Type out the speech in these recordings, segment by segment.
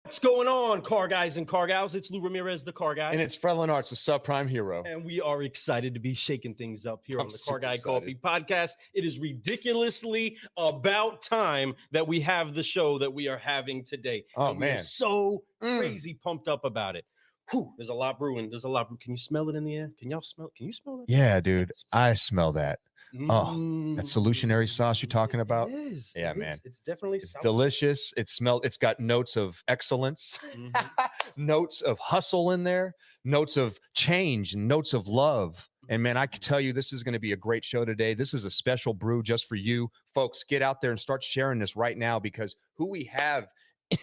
What's going on, car guys and car gals? It's Lou Ramirez, the car guy. And it's Frelin Arts, the subprime hero. And we are excited to be shaking things up here on the Car Guy Coffee podcast. It is ridiculously about time that we have the show that we are having today. Oh, and man. We are so crazy pumped up about it. Whew, there's a lot brewing. There's a lot. Can you smell it in the air? Can y'all smell? Can you smell that? Yeah, dude. I smell that. Oh, that Solutionary sauce you're talking about? It is. Yeah, man. It's definitely it's delicious. It's got notes of excellence, notes of hustle in there, notes of change, and notes of love. And man, I can tell you this is going to be a great show today. This is a special brew just for you. Folks, get out there and start sharing this right now, because who we have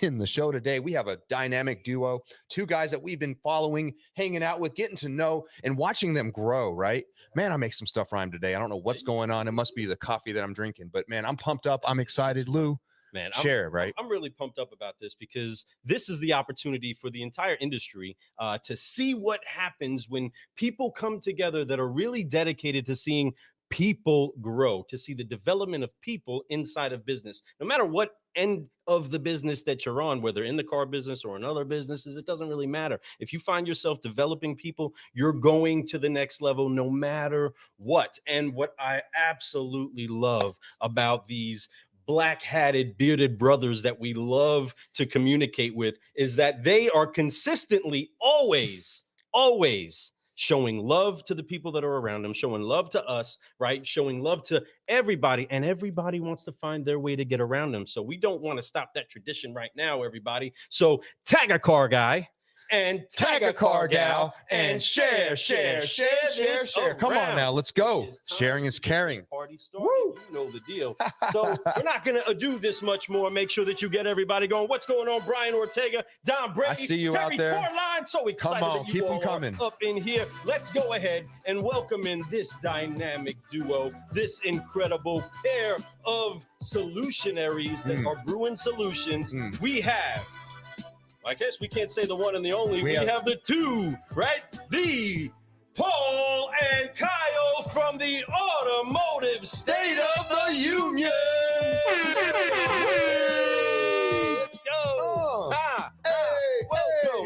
in the show today, we have a dynamic duo, two guys that we've been following, hanging out with, getting to know, and watching them grow, right? Man, I make some stuff rhyme today. I don't know what's going on. It must be the coffee that I'm drinking, but man, I'm pumped up. I'm excited. Lou, man, right? I'm really pumped up about this, because this is the opportunity for the entire industry to see what happens when people come together that are really dedicated to seeing people grow, to see the development of people inside of business, no matter what end of the business that you're on, whether in the car business or in other businesses. It doesn't really matter. If you find yourself developing people, you're going to the next level no matter what. And what I absolutely love about these black-hatted, bearded brothers that we love to communicate with is that they are consistently always showing love to the people that are around them, showing love to us, right? Showing love to everybody, and everybody wants to find their way to get around them. So we don't want to stop that tradition right now, everybody. So tag a car guy and tag a car gal and share. Come on now, let's go. Sharing is caring. Party started. You know the deal. So we're not going to do this much more. Make sure that you get everybody going. What's going on, Brian Ortega, Don Brady, I see you Terry out there. Corline. So excited Come on, that you keep all them coming up in here. Let's go ahead and welcome in this dynamic duo, this incredible pair of solutionaries that are brewing solutions. We have, I guess we can't say the one and the only. We have the two, right? The Paul and Kyle from the Automotive State of the Union. Let's go.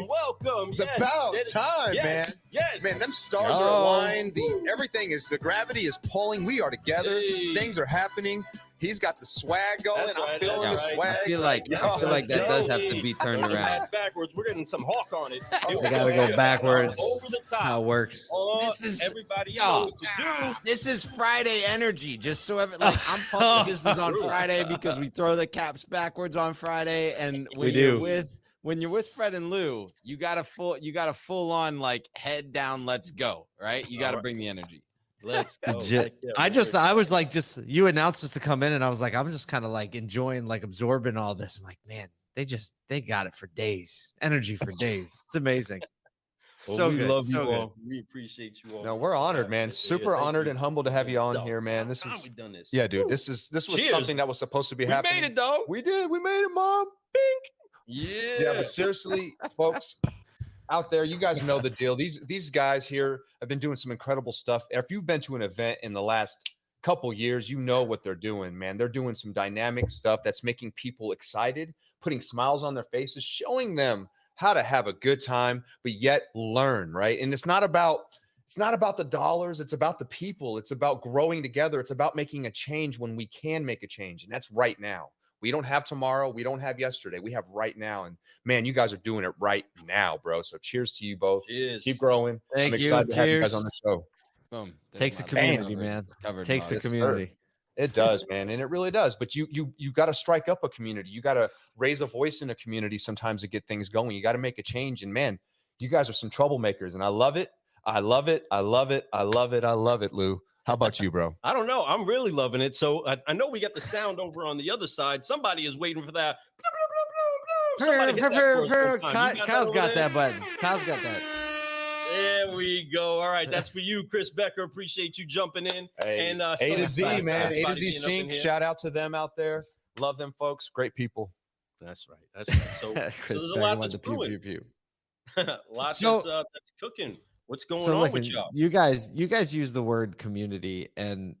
Welcome. It's about time, man. Yes. Man, them stars are aligned. The gravity is pulling. We are together. Things are happening. He's got the swag going. I'm feeling the swag. I feel like that does have to be turned around. Backwards. We're getting some hawk on it. We gotta go backwards. Over the top. That's how it works. This is everybody knows to do. This is Friday energy. Just so I'm pumped that this is on Friday, because we throw the caps backwards on Friday, and when you're with Fred and Lou, you got a full on like head down. Let's go. Right. You got to bring the energy. Let's go. I was like, you announced us to come in, and I was like, I'm just kind of like enjoying, like absorbing all this. I'm like, man, they got it for days, energy for days. It's amazing. Well, so we good. love so you good. all. We appreciate you all. No, we're honored, man. Super honored and humbled to have you on here, man. This is yeah, dude. This was something that was supposed to be happening. We made it, dog. We did. We made it, Mom. Bink. Yeah, but seriously, folks out there, you guys know the deal. These guys here have been doing some incredible stuff. If you've been to an event in the last couple years, you know what they're doing, man. They're doing some dynamic stuff that's making people excited, putting smiles on their faces, showing them how to have a good time, but yet learn, right? And it's not about the dollars. It's about the people. It's about growing together. It's about making a change when we can make a change. And that's right now. We don't have tomorrow. We don't have yesterday. We have right now. And man, you guys are doing it right now, bro. So cheers to you both. Cheers. Keep growing. Thank I'm you. excited to have you Cheers. guys on the show. Boom. Takes a community, man. Takes a community. It does, man. And it really does. But you got to strike up a community. You got to raise a voice in a community sometimes to get things going. You got to make a change. And man, you guys are some troublemakers. And I love it. I love it. I love it. I love it. I love it, Lou. How about you, bro? I don't know. I'm really loving it. So I know we got the sound over on the other side. Somebody is waiting for that. Kyle's got that button. Kyle's got that. There we go. All right. That's for you, Chris Becker. Appreciate you jumping in. Hey, and A to Z, man. A to Z Sync. Shout out to them out there. Love them, folks. Great people. That's right. That's right. So, there's a lot that's brewing. Lots that's cooking. What's going on with y'all? You guys use the word community, and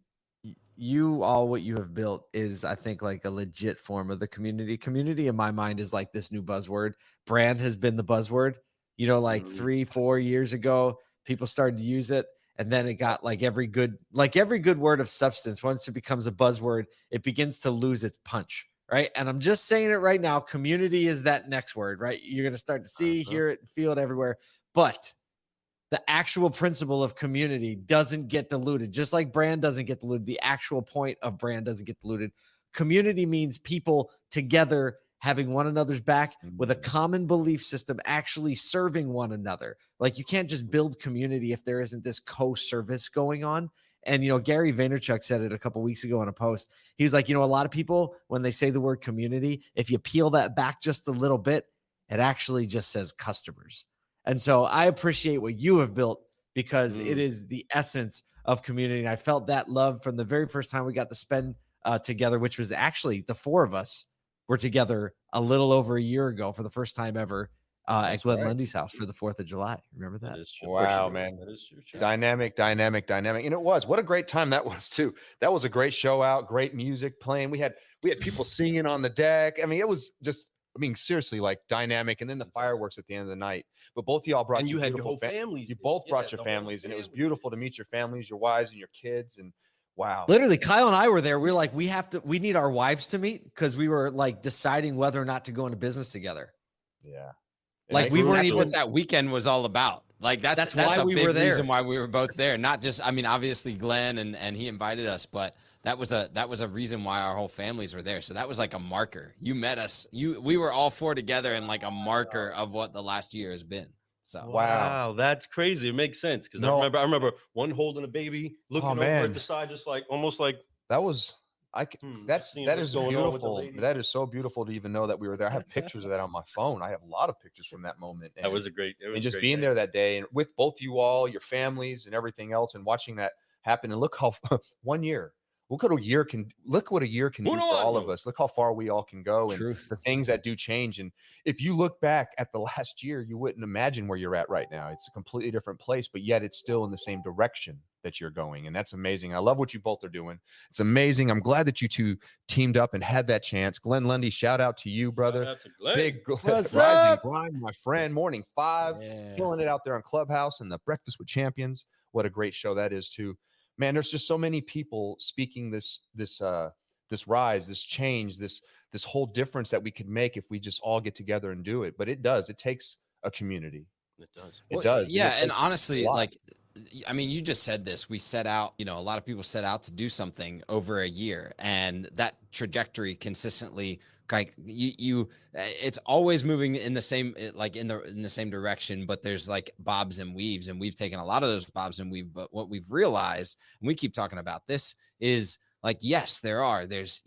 what you have built is, I think, like a legit form of the community. Community in my mind is like this new buzzword. Brand has been the buzzword, like 3-4 years ago, people started to use it. And then it got like every good word of substance. Once it becomes a buzzword, it begins to lose its punch. Right. And I'm just saying it right now. Community is that next word, right? You're going to start to see, hear it, feel it everywhere. But the actual principle of community doesn't get diluted. Just like brand doesn't get diluted, the actual point of brand doesn't get diluted. Community means people together having one another's back with a common belief system, actually serving one another. Like, you can't just build community if there isn't this co-service going on. And, Gary Vaynerchuk said it a couple of weeks ago in a post. He's like, a lot of people, when they say the word community, if you peel that back just a little bit, it actually just says customers. And so I appreciate what you have built, because it is the essence of community. And I felt that love from the very first time we got to spend together, which was actually the four of us were together a little over a year ago for the first time ever at Glenn Lundy's house for the 4th of July. Remember that? That is true. Wow, man. That is true. Dynamic. And it was, what a great time that was too. That was a great show out, great music playing. We had people singing on the deck. I mean, it was just, seriously, like dynamic. And then the fireworks at the end of the night. But both of y'all brought your beautiful families. You both brought your families, and it was beautiful to meet your families, your wives and your kids. And wow. Literally, Kyle and I were there. We were like, we need our wives to meet, because we were like deciding whether or not to go into business together. Yeah. Like, we weren't even what that weekend was all about. Like, that's why a we big were there. reason why we were both there. Not just, obviously Glenn and he invited us, but that was a reason why our whole families were there. So that was like a marker. You met us. We were all four together, and like a marker of what the last year has been. So wow, that's crazy. It makes sense, because I remember one holding a baby, looking over at the side, just like almost like that was. That is beautiful. That is so beautiful to even know that we were there. I have pictures of that on my phone. I have a lot of pictures from that moment. And, that was a great. And just being there that day, and with both you all, your families, and everything else, and watching that happen. And look how 1 year. Look what a year can do for all of us. Look how far we all can go, and the things that do change. And if you look back at the last year, you wouldn't imagine where you're at right now. It's a completely different place, but yet it's still in the same direction that you're going. And that's amazing. I love what you both are doing. It's amazing. I'm glad that you two teamed up and had that chance. Glenn Lundy, shout out to you, brother. Shout out to Glenn. Big What's rising up? grind, my friend. Morning 5, killing it out there on Clubhouse and the Breakfast with Champions. What a great show that is too. Man, there's just so many people speaking this rise, this change, this whole difference that we could make if we just all get together and do it. But it takes a community. It does. It does. Yeah. And honestly, like, you just said this, we set out, a lot of people set out to do something over a year, and that trajectory consistently, like it's always moving in the same, like in the same direction, but there's like bobs and weaves, and we've taken a lot of those bobs and weaves. But what we've realized, and we keep talking about this, is like, yes, there's,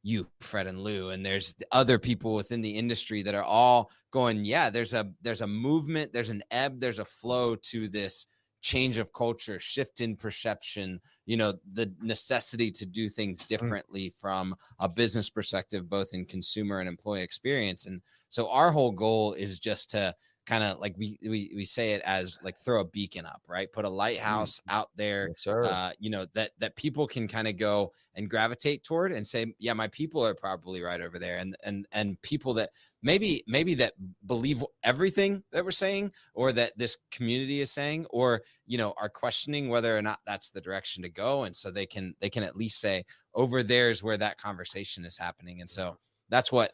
you, Fred and Lou, and there's other people within the industry that are all going, there's a movement, there's an ebb, there's a flow to this change of culture, shift in perception, the necessity to do things differently from a business perspective, both in consumer and employee experience. And so our whole goal is just to kind of, like, we say it as like throw a beacon up, right? Put a lighthouse out there, that people can kind of go and gravitate toward and say, yeah, my people are probably right over there. And people that maybe that believe everything that we're saying, or that this community is saying, or, are questioning whether or not that's the direction to go. And so they can at least say, over there is where that conversation is happening. And so that's what,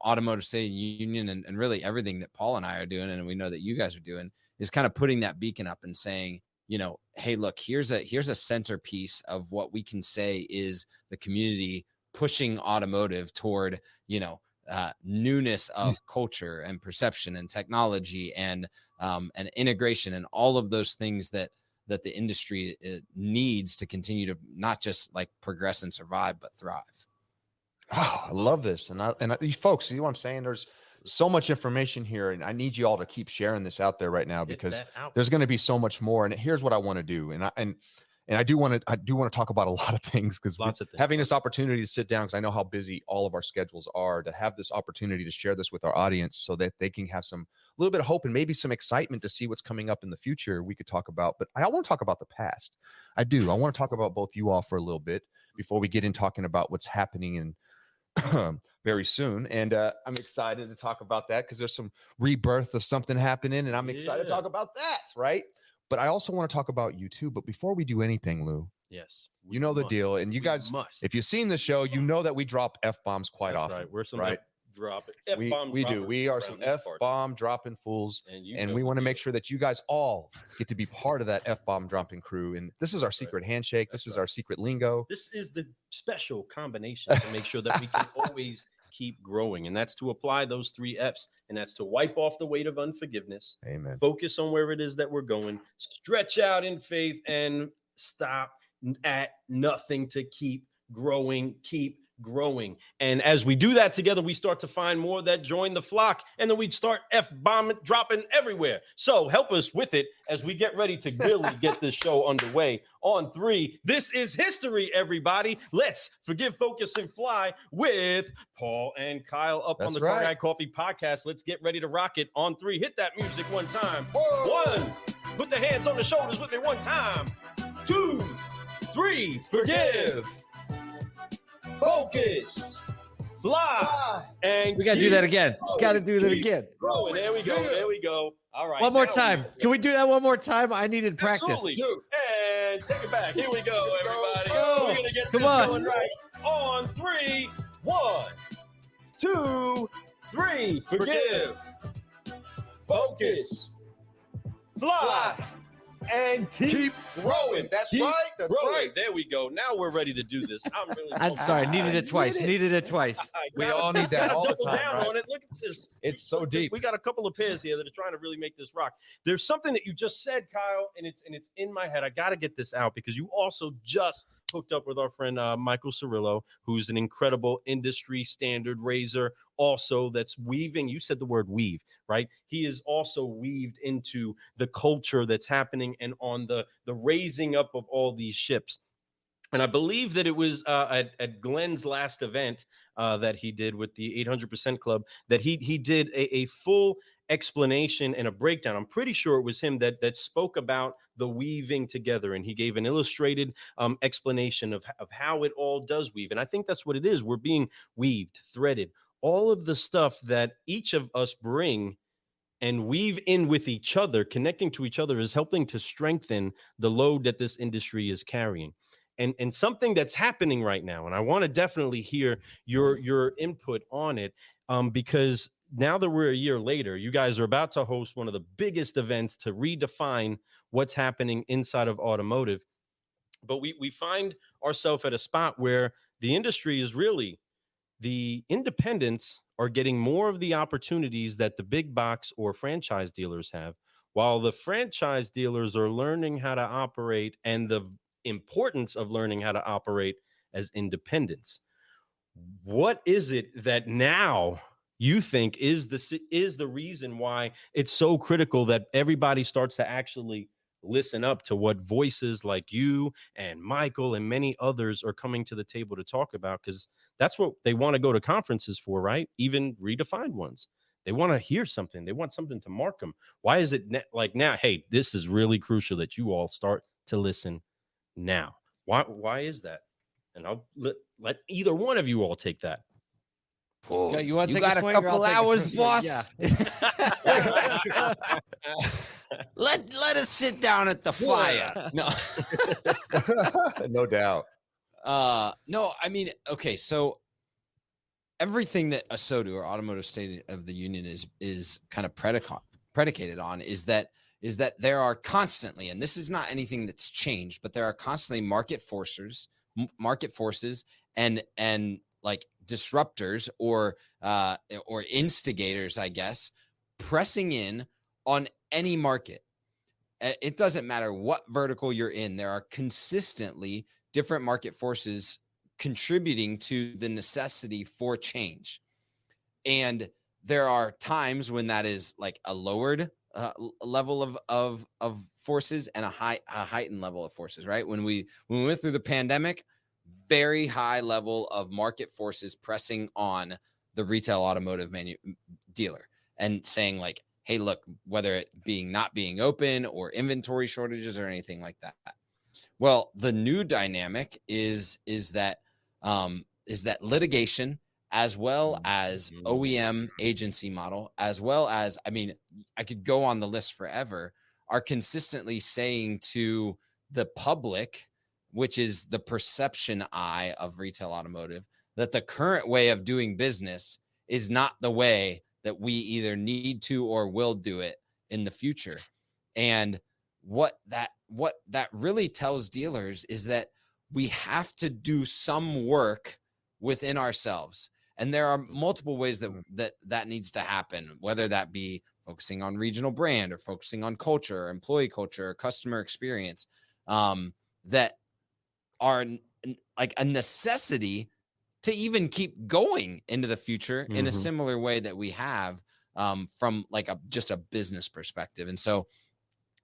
Automotive State Union and really everything that Paul and I are doing, and we know that you guys are doing, is kind of putting that beacon up and saying, hey, look, here's a centerpiece of what we can say is the community pushing automotive toward, newness of culture and perception and technology and integration and all of those things that the industry needs to continue to not just like progress and survive, but thrive. Oh, I love this. And you folks, see what I'm saying? There's so much information here, and I need you all to keep sharing this out there right now, because there's going to be so much more. And here's what I want to do. And I do want to talk about a lot of things, because having this opportunity to sit down, because I know how busy all of our schedules are, to have this opportunity to share this with our audience so that they can have a little bit of hope and maybe some excitement to see what's coming up in the future we could talk about. But I want to talk about the past. I want to talk about both you all for a little bit. before we get in talking about what's happening in very soon. And I'm excited to talk about that because there's some rebirth of something happening, and I'm excited to talk about that, right? But I also want to talk about you too. But before we do anything, Lou, yes, you know the deal. And you guys, if you've seen the show, you know that we drop F-bombs quite often. Right. We're some right? F-bomb We do. We are some F-bomb dropping fools. And we want to make sure that you guys all get to be part of that F-bomb dropping crew. And this is our secret handshake. This is our secret lingo. This is the special combination to make sure that we can always keep growing. And that's to apply those 3 F's. And that's to wipe off the weight of unforgiveness. Amen. Focus on where it is that we're going. Stretch out in faith and stop at nothing to keep growing. And as we do that together, we start to find more that join the flock, and then we start F-bomb dropping everywhere. So help us with it as we get ready to really get this show underway. On 3, this is history, everybody. Let's forgive, focus, and fly with Paul and Kyle up on the Car Guy Coffee podcast. Let's get ready to rock it. On 3, hit that music one time. 1, put the hands on the shoulders with me one time. 2, 3, forgive, focus, fly, and we got to do that again. Got to do that again. Growing. There we go. All right. One more time. Can we do that one more time? I needed practice. Absolutely. And take it back. Here we go, everybody. Go. We're going to get this going right. On 3, 1, 2, 3. Forgive, focus, fly, and keep growing. That's right. That's right. There we go. Now we're ready to do this. I'm sorry. Needed it twice. We all need that all the double time. down Right? on it. Look at this. It's so deep. We got a couple of pairs here that are trying to really make this rock. There's something that you just said, Kyle, and it's in my head. I got to get this out because you also just hooked up with our friend Michael Cirillo, who's an incredible industry standard raiser. Also, that's weaving. You said the word weave, right? He is also weaved into the culture that's happening and on the raising up of all these ships. And I believe that it was at Glenn's last event that he did with the 800% Club that he did a full explanation and a breakdown. I'm pretty sure it was him that spoke about the weaving together, and he gave an illustrated explanation of how it all does weave. And I think that's what it is. We're being weaved, threaded. All of the stuff that each of us bring and weave in with each other, connecting to each other, is helping to strengthen the load that this industry is carrying. And something that's happening right now, and I want to definitely hear your input on it, because now that we're a year later, you guys are about to host one of the biggest events to redefine what's happening inside of automotive. But we find ourselves at a spot where the industry is really, the independents are getting more of the opportunities that the big box or franchise dealers have, while the franchise dealers are learning how to operate and the importance of learning how to operate as independents. What is it that now you think is the reason why it's so critical that everybody starts to actually listen up to what voices like you and Michael and many others are coming to the table to talk about? Because that's what they want to go to conferences for, right? Even redefined ones. They want to hear something. They want something to mark them. Why is it like now? Hey, this is really crucial that you all start to listen now. Why is that? And I'll let either one of you all take that. Yeah, you want to take got a couple hours, boss. Yeah. Let us sit down at the fire. No. No doubt. No, I mean, okay, so everything that ASOTU, or Automotive State of the Union, is kind of predicated on is that there are constantly, and this is not anything that's changed, but there are constantly market forces and like disruptors or instigators, I guess, pressing in on any market. It doesn't matter what vertical you're in. There are consistently different market forces contributing to the necessity for change. And there are times when that is like a lowered level of forces and a heightened level of forces, right? When we went through the pandemic, very high level of market forces pressing on the retail automotive dealer and saying like, hey, look, whether it being not being open or inventory shortages or anything like that. Well, the new dynamic is that litigation, as well as OEM agency model, as well as, I mean, I could go on the list forever, are consistently saying to the public, which is the perception eye of retail automotive, that the current way of doing business is not the way that we either need to or will do it in the future. And what that really tells dealers is that we have to do some work within ourselves. And there are multiple ways that needs to happen, whether that be focusing on regional brand or focusing on culture, employee culture, or customer experience, that are like a necessity to even keep going into the future in a similar way that we have, from like just a business perspective. And so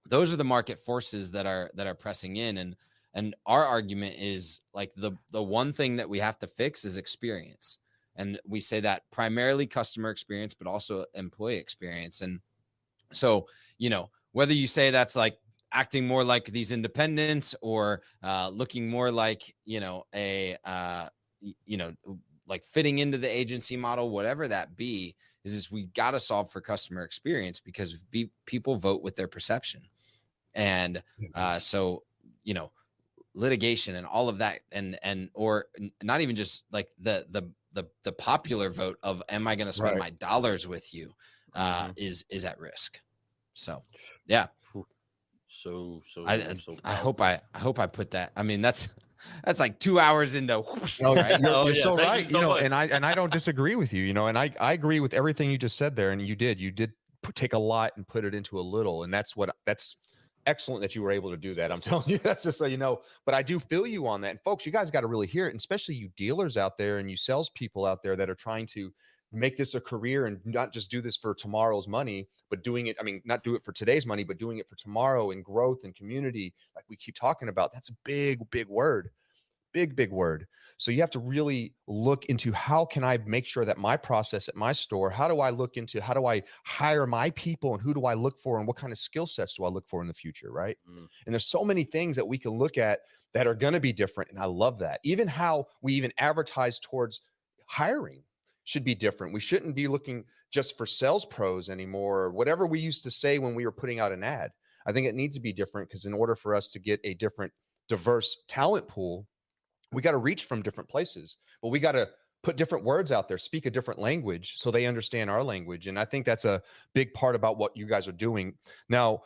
those are the market forces that are pressing in. And our argument is like the one thing that we have to fix is experience. And we say that primarily customer experience, but also employee experience. And so, you know, whether you say that's like acting more like these independents or looking more like, you know, like fitting into the agency model, whatever that be, is we got to solve for customer experience, because people vote with their perception. And so, you know, litigation and all of that, and or not even just like the popular vote of, am I going to spend my dollars with you, is at risk. So, yeah. I hope I put that. I mean, that's like 2 hours into. No, right? you're so Thank right. you so You know, much. and I don't disagree with you. You know, and I agree with everything you just said there. And you did take a lot and put it into a little, and that's excellent that you were able to do that. I'm telling you, that's just so you know. But I do feel you on that. And folks, you guys got to really hear it, and especially you dealers out there and you salespeople out there that are trying to make this a career and not just do this for tomorrow's money, but doing it. I mean, not do it for today's money, but doing it for tomorrow, and growth and community, like we keep talking about. That's a big word. Big word. So you have to really look into, how can I make sure that my process at my store, how do I hire my people, and who do I look for, and what kind of skill sets do I look for in the future, right? And there's so many things that we can look at that are going to be different. And I love that. Even how we even advertise towards hiring should be different. We shouldn't be looking just for sales pros anymore, or whatever we used to say when we were putting out an ad. I think it needs to be different, because in order for us to get a different, diverse talent pool, we got to reach from different places, but we got to put different words out there, speak a different language so they understand our language. And I think that's a big part about what you guys are doing. Now,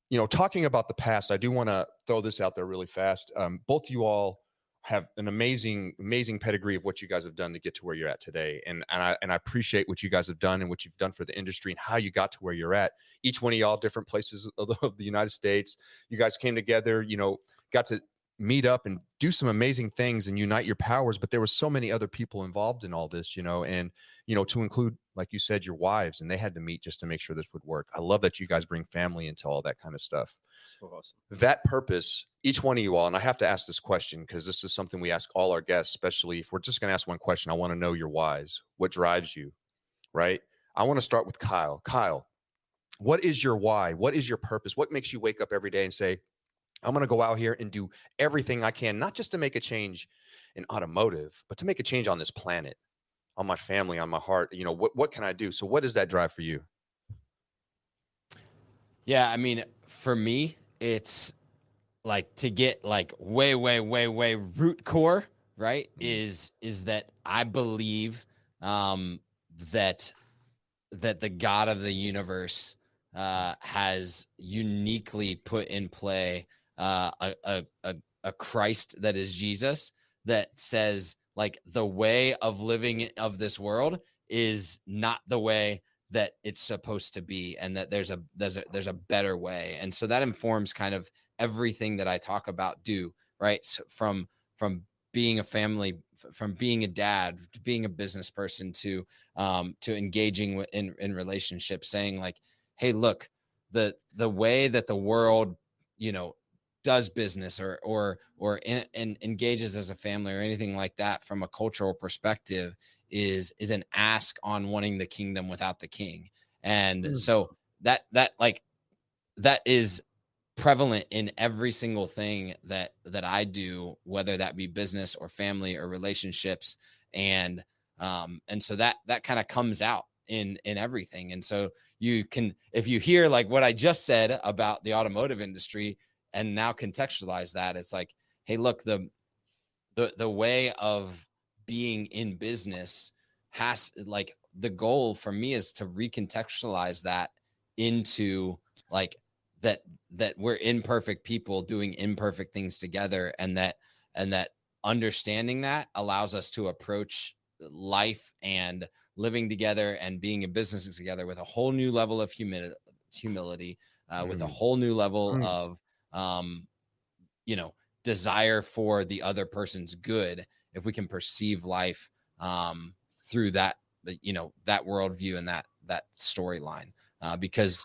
you know, talking about the past, I do want to throw this out there really fast. Both you all have an amazing pedigree of what you guys have done to get to where you're at today. And I appreciate what you guys have done and what you've done for the industry and how you got to where you're at. Each one of y'all, different places of the United States. You guys came together, you know, got to meet up and do some amazing things and unite your powers. But there were so many other people involved in all this, you know, and, you know, to include, like you said, your wives, and they had to meet just to make sure this would work. I love that you guys bring family into all that kind of stuff. So awesome. That purpose, each one of you all, and I have to ask this question because this is something we ask all our guests, especially if we're just going to ask one question. I want to know your whys. What drives you, right? I want to start with Kyle. Kyle, what is your why? What is your purpose? What makes you wake up every day and say, I'm going to go out here and do everything I can, not just to make a change in automotive, but to make a change on this planet, on my family, on my heart. You know, what can I do? So what does that drive for you? Yeah, I mean, for me, it's like to get like way root core, right? Is that I believe that the God of the universe has uniquely put in play a Christ that is Jesus, that says like the way of living of this world is not the way that it's supposed to be, and that there's a better way. And so that informs kind of everything that I talk about right? So from being a family, from being a dad, to being a business person, to engaging in relationships, saying like, hey, look, the way that the world, you know, does business or engages as a family or anything like that from a cultural perspective is an ask on wanting the kingdom without the king. And so that is prevalent in every single thing that I do, whether that be business or family or relationships. And so that kind of comes out in everything. And so you can, if you hear like what I just said about the automotive industry and now contextualize that, it's like, hey, look, the way of being in business has, like, the goal for me is to recontextualize that into like that we're imperfect people doing imperfect things together, and that understanding that allows us to approach life and living together and being in business together with a whole new level of humility, with a whole new level of desire for the other person's good, if we can perceive life through that that worldview and that storyline, because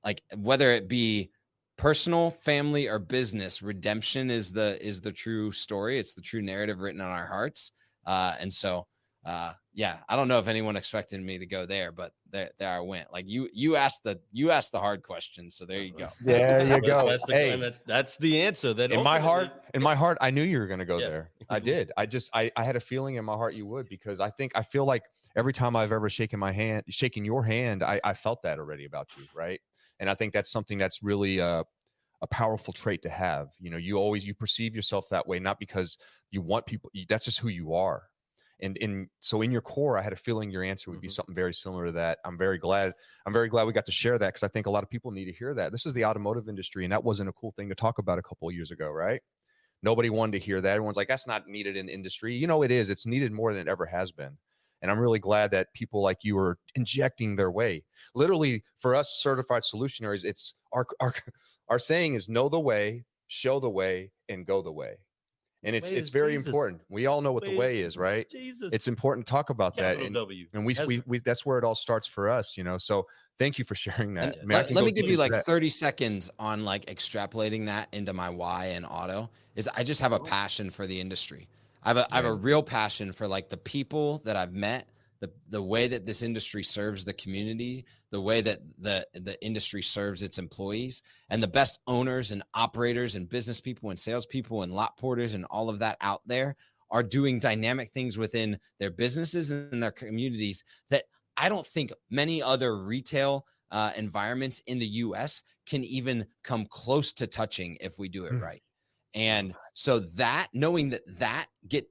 like whether it be personal, family, or business, redemption is the true story. It's the true narrative written on our hearts. And so yeah, I don't know if anyone expected me to go there, but there I went. Like you asked the hard questions, so there you go. There you go. That's the answer. That in my heart, I knew you were going to go Yeah. there. I did. I had a feeling in my heart you would, because I feel like every time I've ever shaken your hand, I felt that already about you, right? And I think that's something that's really a powerful trait to have. You perceive yourself that way, not because you want people. That's just who you are. And so in your core, I had a feeling your answer would be something very similar to that. I'm very glad we got to share that, because I think a lot of people need to hear that. This is the automotive industry, and that wasn't a cool thing to talk about a couple of years ago, right? Nobody wanted to hear that. Everyone's like, that's not needed in industry. It is. It's needed more than it ever has been. And I'm really glad that people like you are injecting their way. Literally, for us certified solutionaries, it's our saying is know the way, show the way, and go the way. And it's very important. We all know what the way is, right? Jesus. It's important to talk about that. And we that's where it all starts for us, So thank you for sharing that. Let me give you like 30 seconds on like extrapolating that into my why in auto. Is I just have a passion for the industry. I have a real passion for like the people that I've met, the way that this industry serves the community, the way that the industry serves its employees, and the best owners and operators and business people and salespeople and lot porters and all of that out there are doing dynamic things within their businesses and their communities that I don't think many other retail environments in the US can even come close to touching if we do it right. And so that knowing that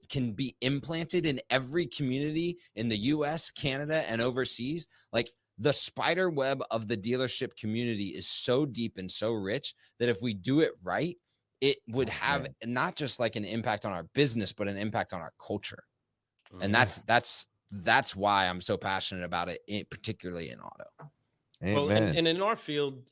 can be implanted in every community in the US, Canada, and overseas, like the spider web of the dealership community is so deep and so rich that if we do it right, it would have not just like an impact on our business, but an impact on our culture. And that's why I'm so passionate about it, particularly in auto. Well, and in our field,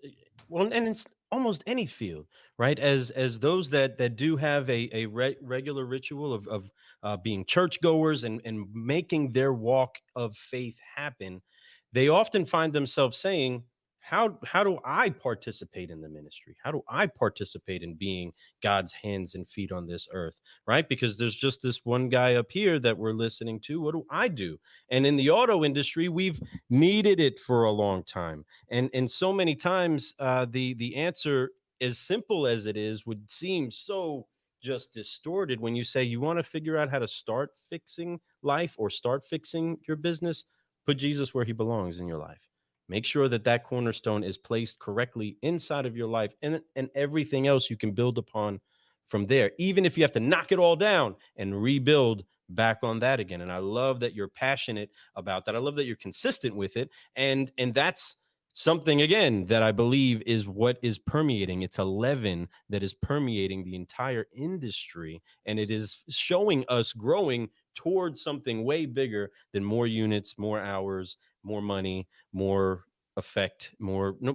and it's almost any field, right? As those that do have a regular ritual of being churchgoers and making their walk of faith happen, they often find themselves saying, how do I participate in the ministry? How do I participate in being God's hands and feet on this earth, right? Because there's just this one guy up here that we're listening to. What do I do? And in the auto industry, we've needed it for a long time. And so many times the answer, as simple as it is, would seem so just distorted when you say you want to figure out how to start fixing life or start fixing your business. Put Jesus where he belongs in your life. Make sure that cornerstone is placed correctly inside of your life, and everything else you can build upon from there, even if you have to knock it all down and rebuild back on that again. And I love that you're passionate about that. I love that you're consistent with it. And that's something, again, that I believe is what is permeating. It's a leaven that is permeating the entire industry, and it is showing us growing towards something way bigger than more units, more hours, more money, more effect,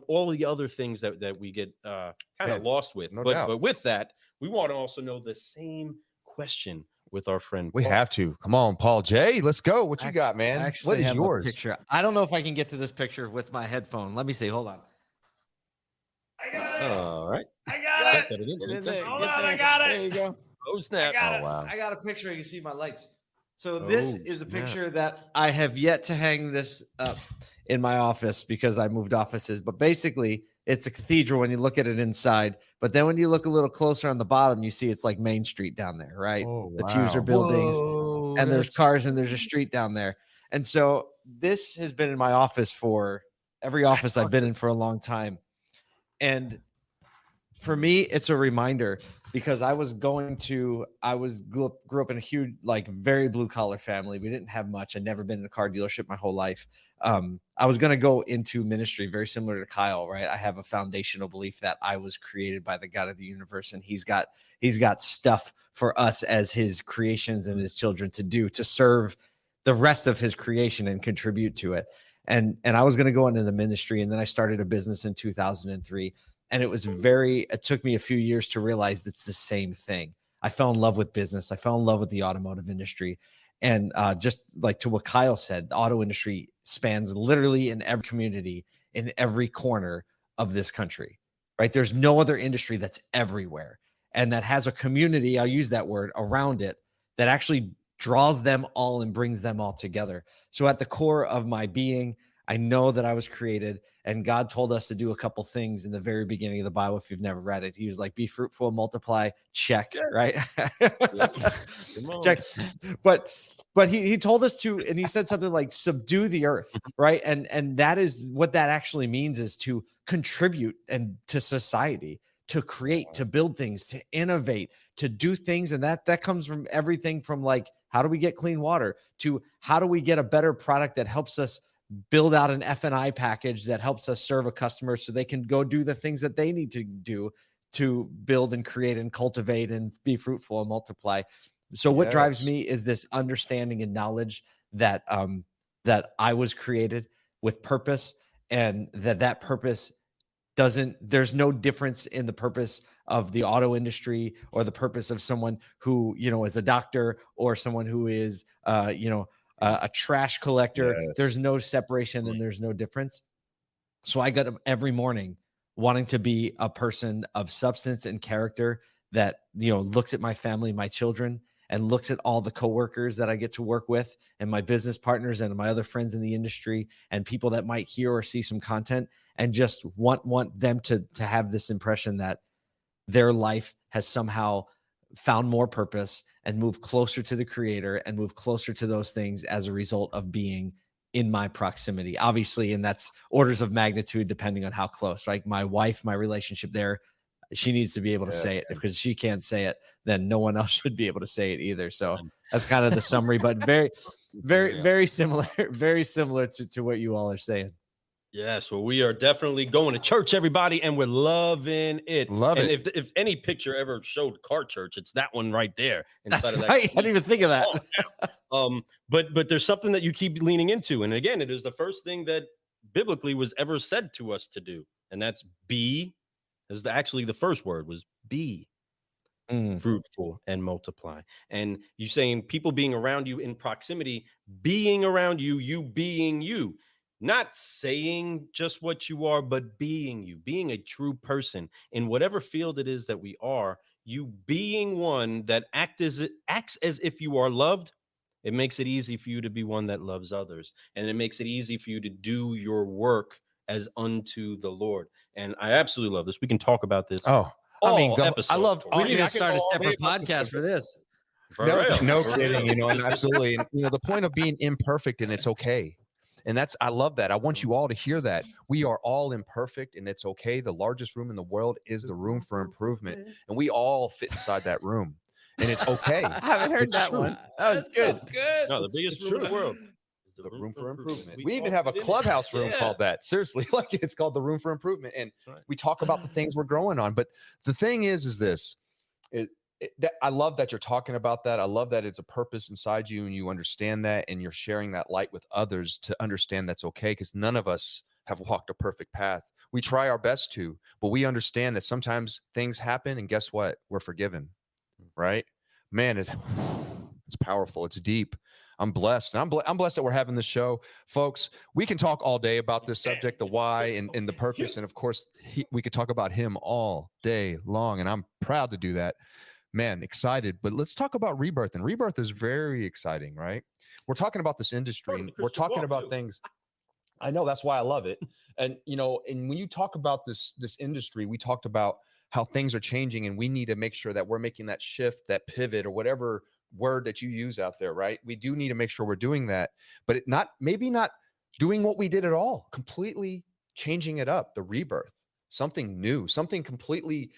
all the other things that we get kind of lost with. But with that, we want to also know the same question with our friend Paul. We have to. Come on, Paul J. Let's go. What you got, man? What is yours? Picture. I don't know if I can get to this picture with my headphone. Let me see. Hold on. I got it. All right. I got it. I got it. There you go. Oh, snap. Wow. I got a picture. You can see my lights. So this is a picture that I have yet to hang this up in my office because I moved offices. But basically, it's a cathedral when you look at it inside, but then when you look a little closer on the bottom, you see it's like Main Street down there, right? Oh, The pews are buildings, Whoa, and there's that's cars, and there's a street down there. And so this has been in my office for every office I've been in for a long time. And for me, it's a reminder, because I grew up in a huge, like, very blue collar family. We didn't have much. I'd never been in a car dealership my whole life. I was going to go into ministry, very similar to Kyle, right? I have a foundational belief that I was created by the God of the universe, and he's got stuff for us as his creations and his children to do, to serve the rest of his creation and contribute to it. And I was going to go into the ministry, and then I started a business in 2003. And it took me a few years to realize it's the same thing. I fell in love with business. I fell in love with the automotive industry. And just like to what Kyle said, the auto industry spans literally in every community, in every corner of this country, right? There's no other industry that's everywhere and that has a community, I'll use that word, around it, that actually draws them all and brings them all together. So at the core of my being, I know that I was created, and God told us to do a couple things in the very beginning of the Bible. If you've never read it, he was like, be fruitful, multiply, check, right? Check. But he told us to, and he said something like subdue the earth, right? And that is what that actually means, is to contribute and to society, to create, to build things, to innovate, to do things. And that comes from everything from, like, how do we get clean water, to how do we get a better product that helps us build out an F&I package that helps us serve a customer so they can go do the things that they need to do to build and create and cultivate and be fruitful and multiply. So what drives me is this understanding and knowledge that that I was created with purpose, and that purpose there's no difference in the purpose of the auto industry or the purpose of someone who, is a doctor, or someone who is, a trash collector. Yes. There's no separation and there's no difference. So I got up every morning wanting to be a person of substance and character that, looks at my family, my children, and looks at all the coworkers that I get to work with, and my business partners and my other friends in the industry, and people that might hear or see some content, and just want them to have this impression that their life has somehow found more purpose and move closer to the creator and move closer to those things as a result of being in my proximity, obviously. And that's orders of magnitude depending on how close. Like my wife, my relationship there, she needs to be able to say it, because she can't say it, then no one else should be able to say it either. So that's kind of the summary, but very, very, very similar, very similar to what you all are saying. Yes, well, we are definitely going to church, everybody, and we're loving it. And if any picture ever showed car church, it's that one right there inside That's of that. right. I didn't even think of that. But there's something that you keep leaning into, and again, it is the first thing that biblically was ever said to us to do, and that's be. Actually, the first word was be. Fruitful and multiply. And you saying people being around you in proximity, being around you, you being you. Not saying just what you are, but being you, being a true person in whatever field it is that we are, you being one that acts as if you are loved. It makes it easy for you to be one that loves others. And it makes it easy for you to do your work as unto the Lord. And I absolutely love this. We can talk about this. I love. We need to start a separate podcast for this. No kidding. And absolutely. And, the point of being imperfect, and it's okay. And I love that. I want you all to hear that. We are all imperfect, and it's okay. The largest room in the world is the room for improvement. And we all fit inside that room. And it's okay. I haven't heard that one. That was good. So good. No, the biggest room in the world. The room for improvement. We even have a clubhouse room called that. Seriously, like it's called the room for improvement. And we talk about the things we're growing on. But the thing is this. I love that you're talking about that. I love that it's a purpose inside you and you understand that, and you're sharing that light with others to understand that's okay, because none of us have walked a perfect path. We try our best to, but we understand that sometimes things happen, and guess what? We're forgiven, right? Man, it's powerful. It's deep. I'm blessed. And I'm blessed that we're having this show. Folks, we can talk all day about this subject, the why and the purpose. And of course, we could talk about him all day long, and I'm proud to do that. Man, excited. But let's talk about rebirth. And rebirth is very exciting, right? We're talking about this industry. And we're talking about things. I know, that's why I love it. And and when you talk about this industry, we talked about how things are changing, and we need to make sure that we're making that shift, that pivot, or whatever word that you use out there, right? We do need to make sure we're doing that, but maybe not doing what we did at all, completely changing it up, the rebirth, something new, something completely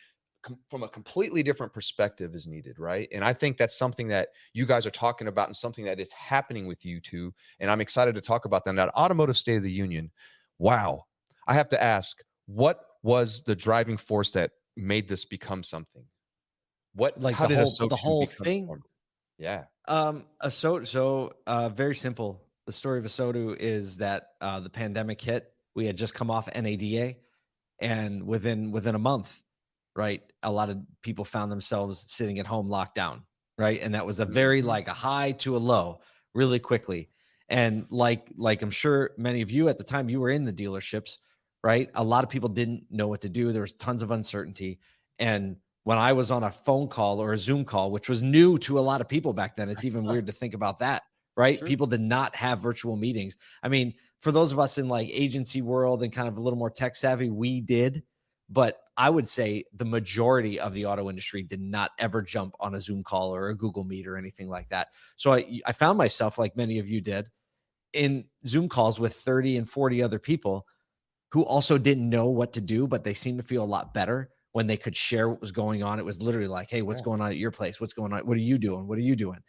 from a completely different perspective is needed, right? And I think that's something that you guys are talking about, and something that is happening with you two. And I'm excited to talk about them. That Automotive State of the Union. Wow. I have to ask, what was the driving force that made this become something? How did the whole become thing? formed? Yeah. Very simple. The story of ASOTU is that the pandemic hit. We had just come off NADA, and within a month, right, a lot of people found themselves sitting at home locked down, right? And that was a very like a high to a low really quickly. And like I'm sure many of you at the time, you were in the dealerships, right? A lot of people didn't know what to do. There was tons of uncertainty. And when I was on a phone call or a Zoom call, which was new to a lot of people back then, it's even weird to think about that, right? Sure. People did not have virtual meetings. I mean, for those of us in like agency world and kind of a little more tech savvy, we did. But I would say the majority of the auto industry did not ever jump on a Zoom call or a Google Meet or anything like that. So I found myself, like many of you did, in Zoom calls with 30 and 40 other people who also didn't know what to do, but they seemed to feel a lot better when they could share what was going on. It was literally like, hey, what's going on at your place? What's going on? What are you doing? What are you doing?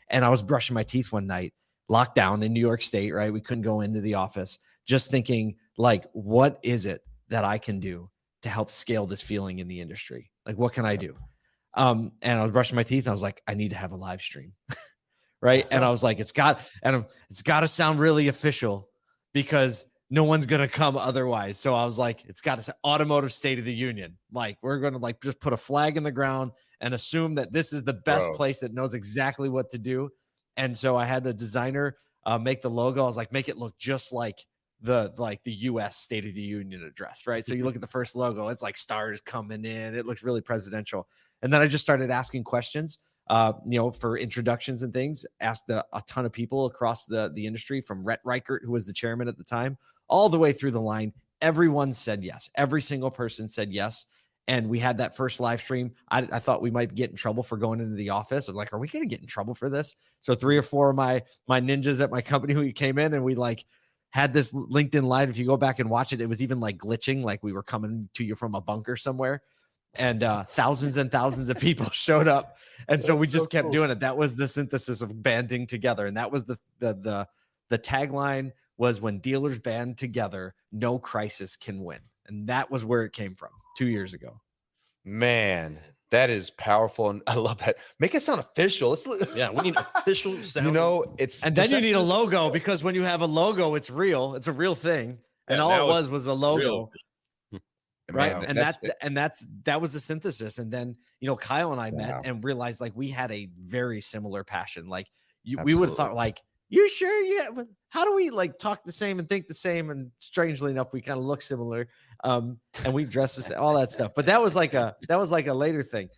And I was brushing my teeth one night, locked down in New York State, right? We couldn't go into the office, just thinking like, what is it that I can do to help scale this feeling in the industry? Like, what can I do? And I was brushing my teeth. And I was like, I need to have a live stream. Right. And I was like, it's got to sound really official because no one's going to come otherwise. So I was like, it's got to say Automotive State of the Union. Like, we're going to like just put a flag in the ground and assume that this is the best place that knows exactly what to do. And so I had a designer make the logo. I was like, make it look just like the US State of the Union address, right? So you look at the first logo, it's like stars coming in. It looks really presidential. And then I just started asking questions, for introductions and things. Asked a ton of people across the industry, from Rhett Reichert, who was the chairman at the time, all the way through the line. Everyone said yes. Every single person said yes. And we had that first live stream. I thought we might get in trouble for going into the office. I'm like, are we going to get in trouble for this? So 3 or 4 of my ninjas at my company who came in, and we like had this LinkedIn Live. If you go back and watch it, it was even like glitching, like we were coming to you from a bunker somewhere. And thousands and thousands of people showed up. And so we just kept doing it. That was the synthesis of banding together. And that was the tagline was, when dealers band together, no crisis can win. And that was where it came from 2 years ago. Man, that is powerful. And I love that. Make it sound official. Yeah, we need official sound. And then you need a logo, because when you have a logo, it's real. It's a real thing. And all it was a logo. Right. Man, and that was the synthesis. And then, Kyle and I met and realized like we had a very similar passion. Like we would have thought like, you sure? Yeah. But how do we like talk the same and think the same? And strangely enough, we kind of look similar. And we dress the same, all that stuff. But that was like a later thing.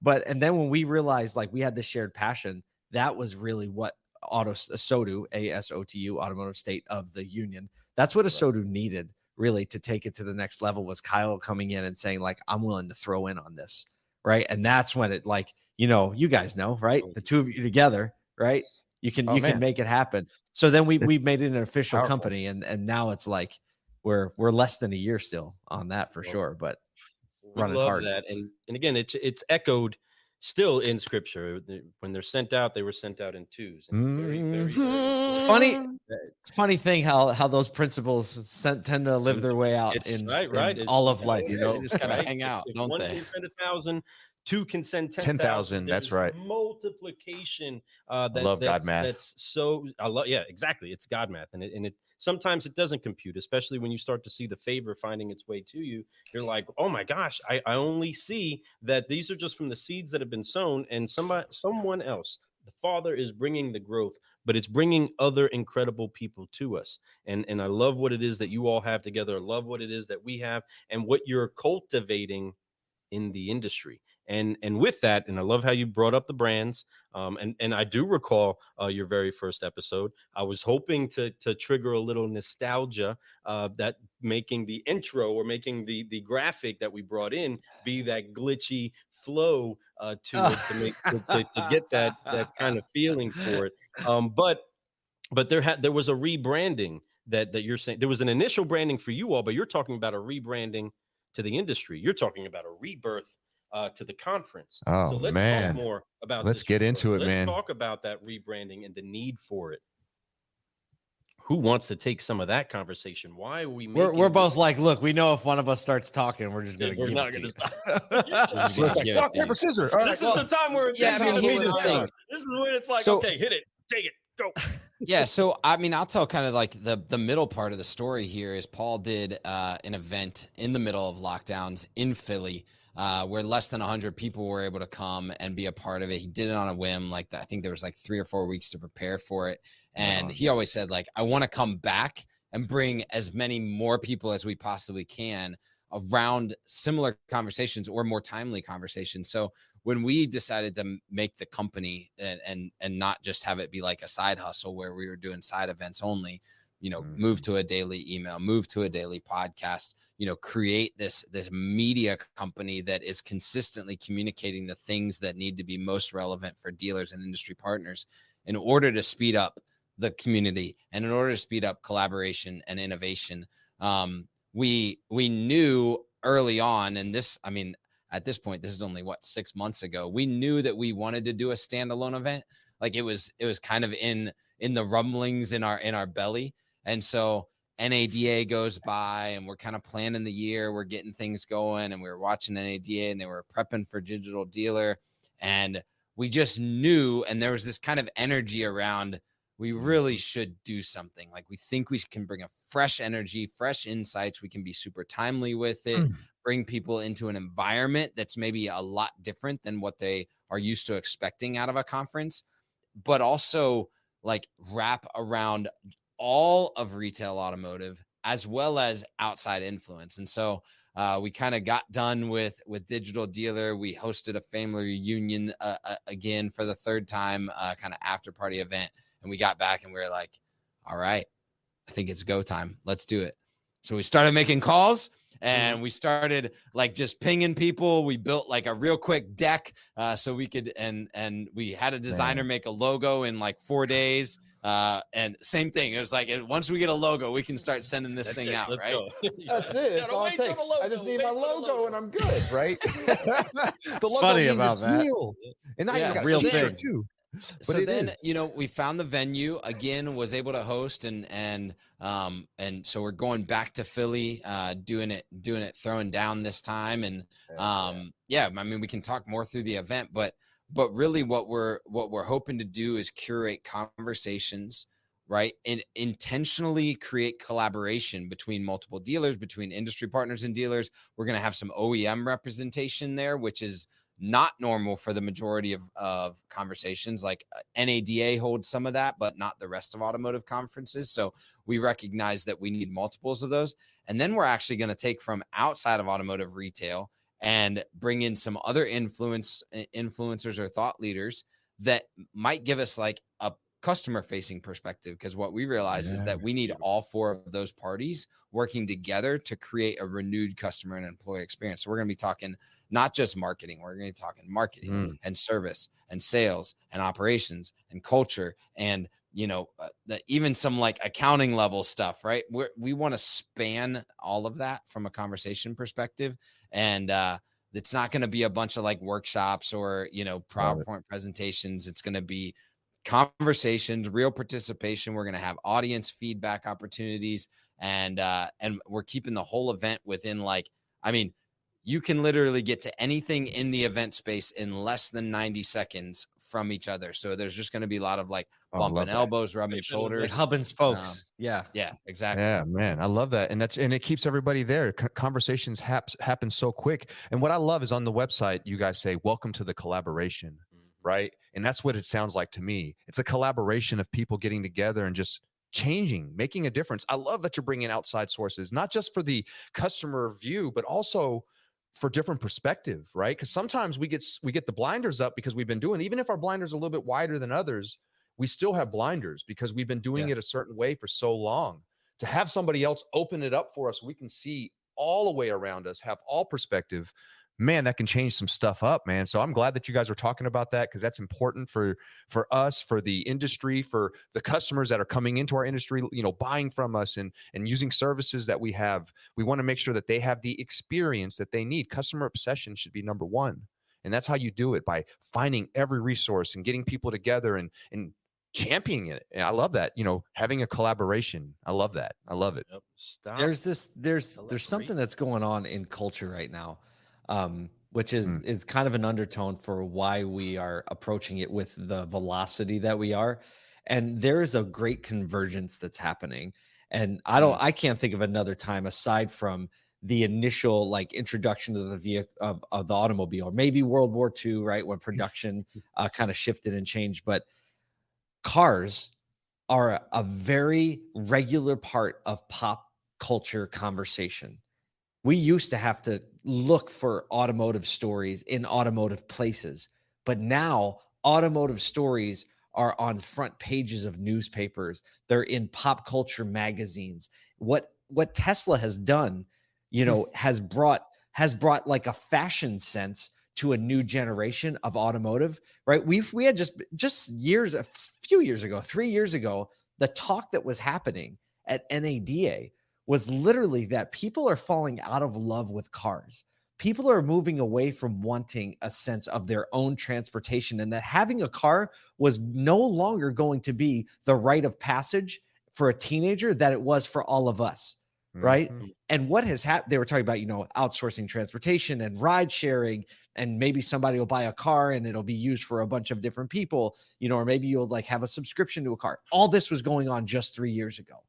And then when we realized like we had this shared passion, that was really what ASOTU, ASOTU, Automotive State of the Union. That's what ASOTU needed, really, to take it to the next level, was Kyle coming in and saying like, I'm willing to throw in on this. Right. And that's when it like, you guys know, right? The two of you together, right? You can make it happen. So then we made it an official company, and now it's like we're less than a year still on that for sure, but running hard. That. And again, it's echoed still in scripture. When they're sent out, they were sent out in twos. And very, very, very it's funny. It's a funny thing how those principles tend to live their way out in all of life. They just kind of hang out, don't one they? Can send 1,000, 2 can send 10,000. That's right. Multiplication. I love God math. Yeah, exactly. It's God math, and it sometimes it doesn't compute, especially when you start to see the favor finding its way to you. You're like, oh my gosh, I only see that these are just from the seeds that have been sown, and someone else, the Father, is bringing the growth, but it's bringing other incredible people to us. And I love what it is that you all have together. I love what it is that we have, and what you're cultivating in the industry. And with that, and I love how you brought up the brands. And I do recall your very first episode. I was hoping to trigger a little nostalgia, that making the intro or making the graphic that we brought in be that glitchy flow to it, to get that kind of feeling for it. But there was a rebranding that you're saying. There was an initial branding for you all, but you're talking about a rebranding to the industry. You're talking about a rebirth to the conference. Oh, so let's man. talk more about Let's this get into rebirth. it, man. Let's talk about that rebranding and the need for it. Who wants to take some of that conversation? Why are we making We're both like, look, we know if one of us starts talking, we're just gonna we're give not it to gonna you. So it's like rock, paper, scissors. All right, This is the time where Yeah, I mean, here's the thing. This is when it's like, So- okay, hit it, take it, go. Yeah, so I mean, I'll tell kind of like the middle part of the story here is Paul did an event in the middle of lockdowns in Philly, where less than 100 people were able to come and be a part of it. He did it on a whim. Like I think there was like 3 or 4 weeks to prepare for it. And he always said, like, I want to come back and bring as many more people as we possibly can around similar conversations or more timely conversations. So when we decided to make the company and not just have it be like a side hustle where we were doing side events only, you know, move to a daily email, move to a daily podcast, you know, create this media company that is consistently communicating the things that need to be most relevant for dealers and industry partners in order to speed up the community and in order to speed up collaboration and innovation. We knew early on, and this, I mean, at this point, this is only 6 months ago. We knew that we wanted to do a standalone event. Like it was kind of in the rumblings in our belly. And so NADA goes by and we're kind of planning the year. We're getting things going and we were watching NADA and they were prepping for Digital Dealer. And we just knew, and there was this kind of energy around, we really should do something. Like we think we can bring a fresh energy, fresh insights. We can be super timely with it, bring people into an environment that's maybe a lot different than what they are used to expecting out of a conference, but also like wrap around all of retail automotive as well as outside influence. And so we kind of got done with Digital Dealer. We hosted a family reunion again for the 3rd time, kind of after party event. And we got back and we were like, all right, I think it's go time. Let's do it. So we started making calls and we started like just pinging people. We built like a real quick deck so we could, and we had a designer make a logo in like 4 days. And same thing. It was like, once we get a logo, we can start sending this thing out, right? That's it. It's all it takes. I just need my logo and I'm good, right? The logo funny means about it's that. real. And now you got real stickers thing. too. So then, you know, we found the venue again, was able to host and so we're going back to Philly, doing it, throwing down this time. And yeah, I mean, we can talk more through the event, but really what we're hoping to do is curate conversations, right? And intentionally create collaboration between multiple dealers, between industry partners and dealers. We're going to have some OEM representation there, which is not normal for the majority of conversations. Like NADA holds some of that, but not the rest of automotive conferences. So we recognize that we need multiples of those. And then we're actually going to take from outside of automotive retail and bring in some other influencers or thought leaders that might give us like a customer facing perspective. Because what we realize is that we need all 4 of those parties working together to create a renewed customer and employee experience. So we're going to be talking not just marketing, we're going to be talking marketing and service and sales and operations and culture and, you know, even some like accounting level stuff, right? We want to span all of that from a conversation perspective. And it's not going to be a bunch of like workshops or, you know, PowerPoint presentations. It's going to be conversations, real participation. We're going to have audience feedback opportunities, and we're keeping the whole event within like, I mean, you can literally get to anything in the event space in less than 90 seconds from each other. So there's just going to be a lot of like bumping elbows, rubbing shoulders, like hub and spokes. Yeah, exactly. Yeah, man, I love that. And it keeps everybody there. Conversations happen so quick. And what I love is on the website, you guys say, welcome to the collaboration, right? And that's what it sounds like to me. It's a collaboration of people getting together and just changing, making a difference. I love that you're bringing outside sources, not just for the customer view, but also for different perspective, right? Because sometimes we get the blinders up because we've been doing, even if our blinders are a little bit wider than others, we still have blinders because we've been doing it a certain way for so long. To have somebody else open it up for us, we can see all the way around us, have all perspective, man, that can change some stuff up, man. So I'm glad that you guys are talking about that, because that's important for us, for the industry, for the customers that are coming into our industry, buying from us and using services that we have. We want to make sure that they have the experience that they need. Customer obsession should be number one. And that's how you do it, by finding every resource and getting people together and championing it. And I love that, having a collaboration. I love that. I love it. Stop. There's something that's going on in culture right now, which is kind of an undertone for why we are approaching it with the velocity that we are. And there is a great convergence that's happening. And I can't think of another time aside from the initial like introduction to the vehicle of the automobile, or maybe World War II, right, when production kind of shifted and changed. But cars are a very regular part of pop culture conversation. We used to have to look for automotive stories in automotive places, but now automotive stories are on front pages of newspapers. They're in pop culture magazines. What Tesla has done, has brought like a fashion sense to a new generation of automotive, right? We had just a few years ago, 3 years ago, the talk that was happening at NADA was literally that people are falling out of love with cars. People are moving away from wanting a sense of their own transportation, and that having a car was no longer going to be the rite of passage for a teenager that it was for all of us. Right. And what has happened, they were talking about, outsourcing transportation and ride sharing, and maybe somebody will buy a car and it'll be used for a bunch of different people, or maybe you'll like have a subscription to a car. All this was going on just 3 years ago.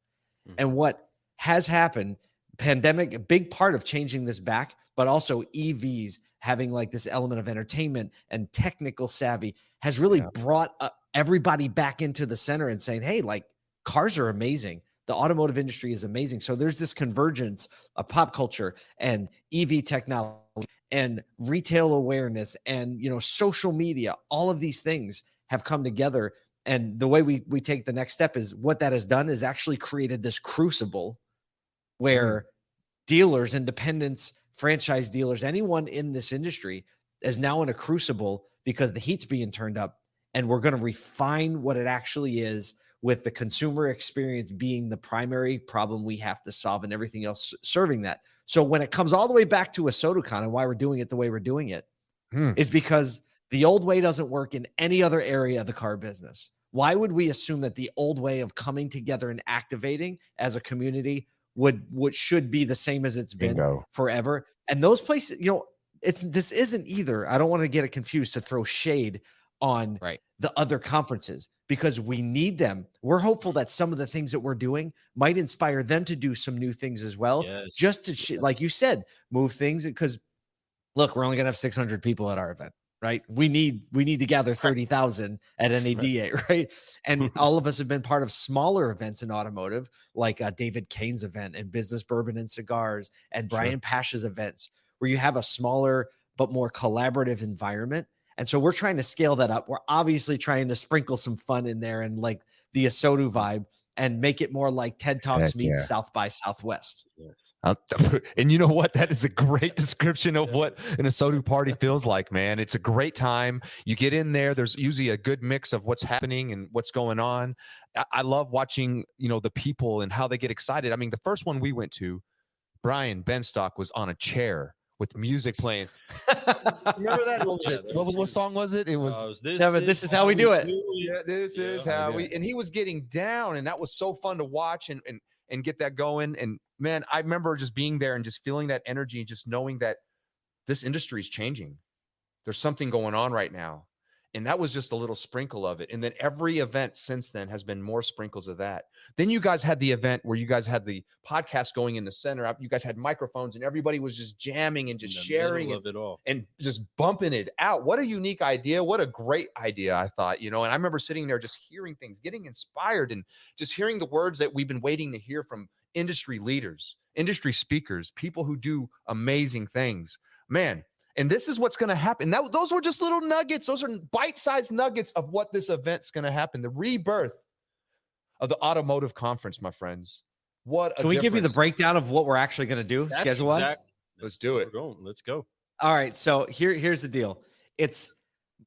And what has happened, pandemic, a big part of changing this back, but also EVs having like this element of entertainment and technical savvy has really brought everybody back into the center and saying, hey, like cars are amazing. The automotive industry is amazing. So there's this convergence of pop culture and EV technology and retail awareness and, social media. All of these things have come together. And the way we take the next step is what that has done is actually created this crucible where dealers, independents, franchise dealers, anyone in this industry is now in a crucible because the heat's being turned up, and we're going to refine what it actually is, with the consumer experience being the primary problem we have to solve and everything else serving that. So when it comes all the way back to ASOTU Con and why we're doing it the way we're doing it is because the old way doesn't work in any other area of the car business. Why would we assume that the old way of coming together and activating as a community should be the same as it's been forever? And those places, this isn't either. I don't want to get it confused to throw shade on the other conferences, because we need them. We're hopeful that some of the things that we're doing might inspire them to do some new things as well. Just to, like you said, move things. Because look, we're only going to have 600 people at our event, right? We need to gather 30,000 at NADA, right? And all of us have been part of smaller events in automotive, like David Kane's event and Business Bourbon and Cigars and Brian Pasha's events, where you have a smaller but more collaborative environment. And so we're trying to scale that up. We're obviously trying to sprinkle some fun in there and like the ASOTU vibe and make it more like TED Talks meets South by Southwest. And you know what? That is a great description of what an ASOTU party feels like, man. It's a great time. You get in there. There's usually a good mix of what's happening and what's going on. I love watching, the people and how they get excited. I mean, the first one we went to, Brian Benstock was on a chair with music playing. Remember that? What song was it? It was This Is How We Do It. Yeah, this is how we. And he was getting down, and that was so fun to watch and get that going. And man, I remember just being there and just feeling that energy, and just knowing that this industry is changing. There's something going on right now. And that was just a little sprinkle of it. And then every event since then has been more sprinkles of that. Then you guys had the event where you guys had the podcast going in the center. You guys had microphones and everybody was just jamming and just sharing it all and just bumping it out. What a unique idea. What a great idea, I thought, and I remember sitting there just hearing things, getting inspired, and just hearing the words that we've been waiting to hear from industry leaders, industry speakers, people who do amazing things. man. And this is what's going to happen. Now, those were just little nuggets. Those are bite-sized nuggets of what this event's going to happen. The rebirth of the automotive conference, my friends. Can we give you the breakdown of what we're actually going to do schedule-wise? Let's do it. Let's go. All right. So here's the deal. It's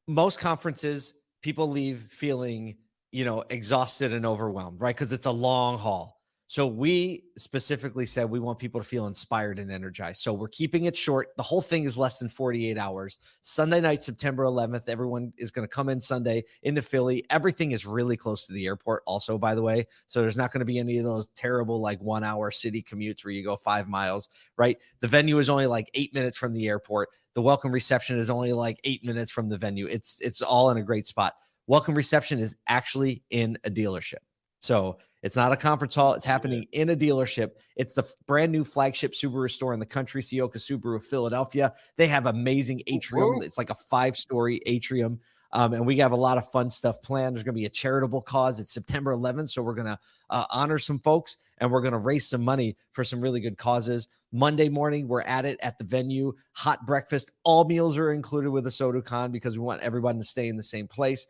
most conferences, people leave feeling, exhausted and overwhelmed, right? Because it's a long haul. So we specifically said we want people to feel inspired and energized. So we're keeping it short. The whole thing is less than 48 hours. Sunday night, September 11th, everyone is going to come in Sunday into Philly. Everything is really close to the airport also, by the way. So there's not going to be any of those terrible 1 hour city commutes where you go 5 miles, right? The venue is only 8 minutes from the airport. The welcome reception is only 8 minutes from the venue. It's all in a great spot. Welcome reception is actually in a dealership. So it's not a conference hall. It's happening in a dealership. It's the brand new flagship Subaru store in the country, Sioka Subaru of Philadelphia. They have amazing atrium. It's like a 5-story atrium. And we have a lot of fun stuff planned. There's going to be a charitable cause. It's September 11th. So we're going to honor some folks and we're going to raise some money for some really good causes. Monday morning, we're at it at the venue. Hot breakfast. All meals are included with ASOTU Con because we want everybody to stay in the same place.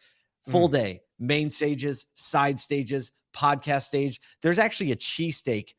Full day, main stages, side stages, podcast stage. There's actually a cheesesteak,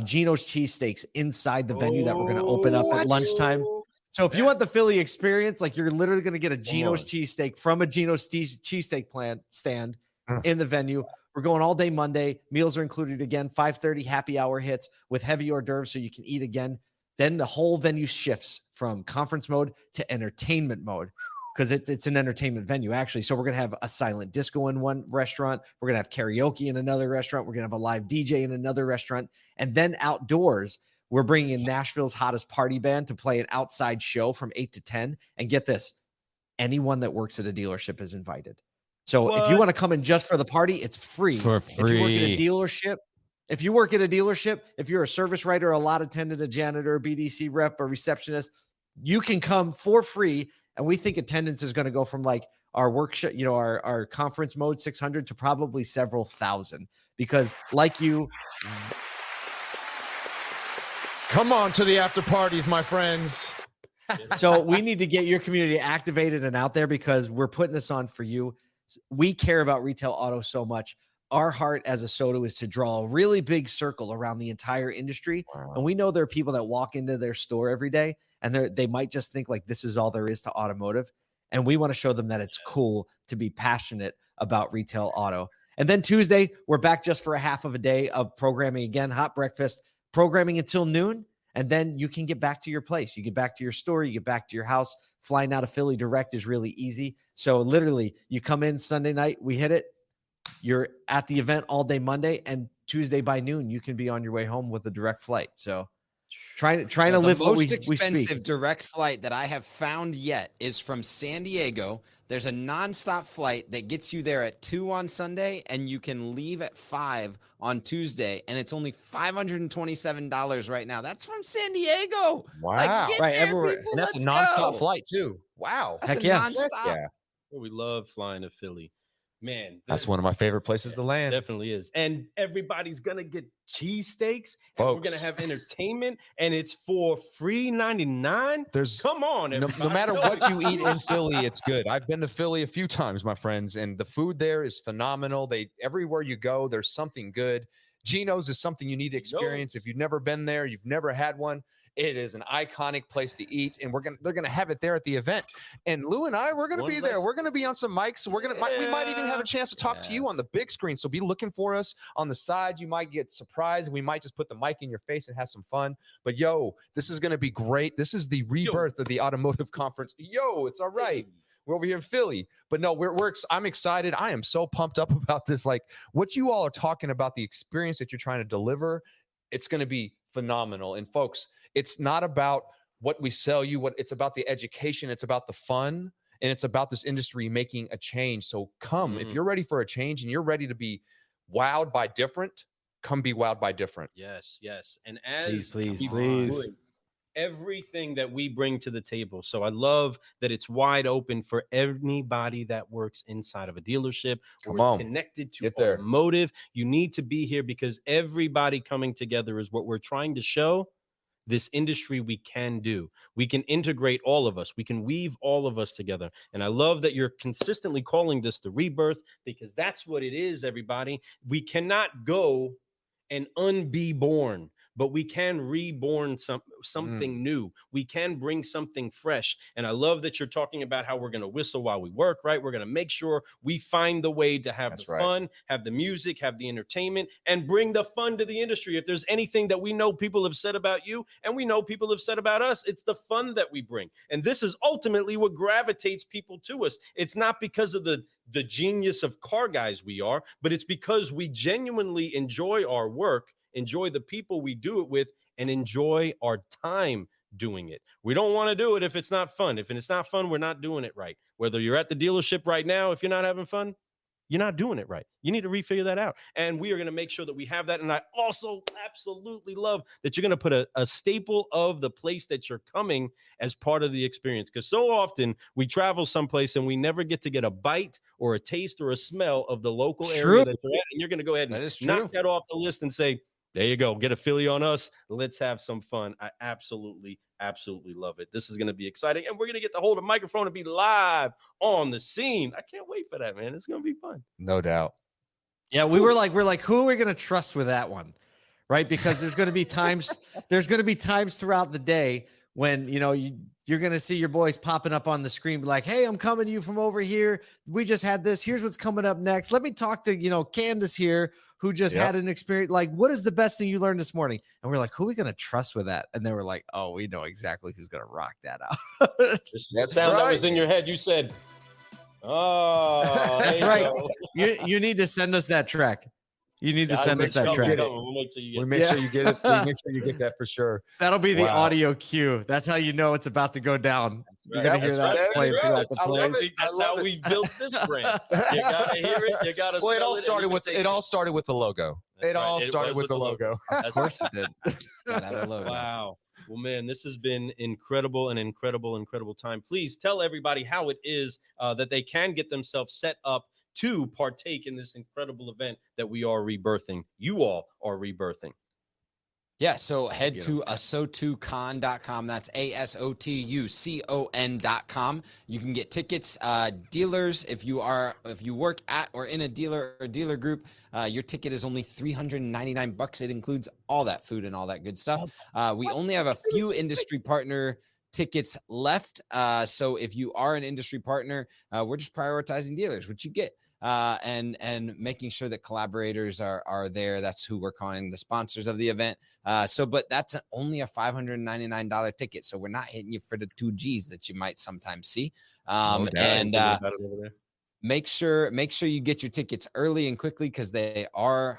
Gino's cheesesteaks inside the venue that we're going to open up at lunchtime. So if you want the Philly experience, you're literally going to get a Gino's cheesesteak from a Gino's cheesesteak stand in the venue. We're going all day Monday. Meals are included again. 5:30 happy hour hits with heavy hors d'oeuvres so you can eat again. Then the whole venue shifts from conference mode to entertainment mode. Because it's an entertainment venue, actually. So we're going to have a silent disco in one restaurant. We're going to have karaoke in another restaurant. We're going to have a live DJ in another restaurant. And then outdoors, we're bringing in Nashville's hottest party band to play an outside show from 8 to 10. And get this, anyone that works at a dealership is invited. So if you want to come in just for the party, it's free. For free. If you work at a dealership, if you're a service writer, a lot attendant, a janitor, a BDC rep, a receptionist, you can come for free. And we think attendance is going to go from our workshop, our conference mode 600 to probably several thousand because come on to the after parties, my friends. So we need to get your community activated and out there because we're putting this on for you. We care about retail auto so much. Our heart as ASOTU is to draw a really big circle around the entire industry. Wow. And we know there are people that walk into their store every day and they might just think this is all there is to automotive. And we want to show them that it's cool to be passionate about retail auto. And then Tuesday, we're back just for a half of a day of programming again, hot breakfast, programming until noon. And then you can get back to your place. You get back to your store, you get back to your house. Flying out of Philly direct is really easy. So literally you come in Sunday night, we hit it. You're at the event all day Monday, and Tuesday by noon, you can be on your way home with a direct flight. So trying to live what we speak. The most expensive direct flight that I have found yet is from San Diego. There's a nonstop flight that gets you there at 2 on Sunday, and you can leave at 5 on Tuesday, and it's only $527 right now. That's from San Diego. Wow. Right, everywhere. And that's a nonstop flight, too. Wow. That's nonstop. Yeah. We love flying to Philly. Man, that's one of my favorite places to land. Definitely is. And everybody's going to get cheesesteaks. We're going to have entertainment, and it's for free 99. Come on, no matter what you eat in Philly, it's good. I've been to Philly a few times, my friends, and the food there is phenomenal. Everywhere you go, there's something good. Gino's is something you need to experience. If you've never been there, you've never had one, it is an iconic place to eat, and they're gonna have it there at the event. And Lou and I, we're gonna be there. We're gonna be on some mics. We might even have a chance to talk to you on the big screen. So be looking for us on the side. You might get surprised. We might just put the mic in your face and have some fun. But this is gonna be great. This is the rebirth of the automotive conference. It's all right. We're over here in Philly, but no, I'm excited. I am so pumped up about this. What you all are talking about, the experience that you're trying to deliver, it's going to be phenomenal. And folks, it's not about what we sell you. It's about the education. It's about the fun, and it's about this industry making a change. So come, if you're ready for a change and you're ready to be wowed by different, come be wowed by different. Yes. And as please. Everything that we bring to the table. So I love that it's wide open for anybody that works inside of a dealership or connected to automotive. You need to be here because everybody coming together is what we're trying to show. this industry we can do. We can integrate all of us. We can weave all of us together. And I love that you're consistently calling this the rebirth, because that's what it is, everybody. We cannot go and unbe born, but we can reborn something new. We can bring something fresh. And I love that you're talking about how we're going to whistle while we work, right? We're going to make sure we find the way to have the fun, have the music, have the entertainment, and bring the fun to the industry. If there's anything that we know people have said about you, and we know people have said about us, it's the fun that we bring. And this is ultimately what gravitates people to us. It's not because of the genius of car guys we are, but it's because we genuinely enjoy our work, enjoy the people we do it with, and enjoy our time doing it. We don't want to do it if it's not fun. If it's not fun, we're not doing it right. Whether you're at the dealership right now, if you're not having fun, you're not doing it right. You need to refigure that out. And we are going to make sure that we have that. And I also absolutely love that you're going to put a staple of the place that you're coming as part of the experience. Because so often we travel someplace and we never get to get a bite or a taste or a smell of the local area that you're at. And you're going to go ahead and knock that off the list and say, there you go. Get a Philly on us. Let's have some fun. I absolutely love it. This is going to be exciting. And we're going to get to hold a microphone and be live on the scene. I can't wait for that, man. It's going to be fun. No doubt. Yeah, we're like, who are we going to trust with that one? Right? Because there's going to be times throughout the day when, you're going to see your boys popping up on the screen like, hey, I'm coming to you from over here. We just had this. Here's what's coming up next. Let me talk to, Candace here, who just had an experience. Like, what is the best thing you learned this morning? And we're like, who are we going to trust with that? And they were like, oh, we know exactly who's going to rock that out. That sound that was in your head. You said, oh, that's right. You need to send us that track. You need to send us that track. We'll make sure you get it. We'll make sure you get that for sure. That'll be the audio cue. That's how you know it's about to go down. You're going to hear that playing throughout the place. That's how we built this brand. You got to hear it. You got to. Well, it all started with the logo. It all started with the logo. Of course it did. Wow. Well, man, this has been incredible, an incredible time. Please tell everybody how it is that they can get themselves set up to partake in this incredible event that we are rebirthing. You all are rebirthing. Yeah, so head to ASOTUCon.com. That's ASOTUCON.com. You can get tickets. Dealers, if you work at or in a dealer group, your ticket is only $399. It includes all that food and all that good stuff. We only have a few industry partner tickets left. So if you are an industry partner, we're just prioritizing dealers, which you get. And making sure that collaborators are there. That's who we're calling the sponsors of the event. But that's only a $599 ticket. So we're not hitting you for the 2 G's that you might sometimes see. Make sure you get your tickets early and quickly, because they are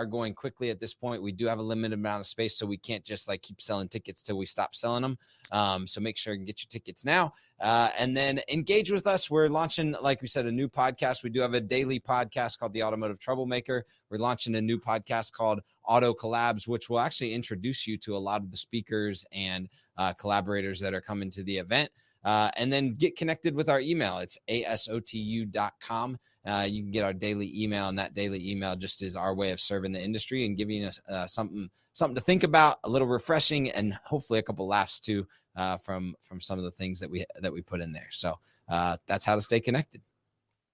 going quickly at this point. We do have a limited amount of space, so we can't just keep selling tickets till we stop selling them. So make sure you get your tickets now, and then engage with us. We're launching, like we said, a new podcast. We do have a daily podcast called the Automotive Troublemaker. We're launching a new podcast called Auto Collabs, which will actually introduce you to a lot of the speakers and collaborators that are coming to the event. And then get connected with our email. It's ASOTU.com. You can get our daily email, and that daily email just is our way of serving the industry and giving us something to think about, a little refreshing, and hopefully a couple laughs too from some of the things that we put in there. So that's how to stay connected.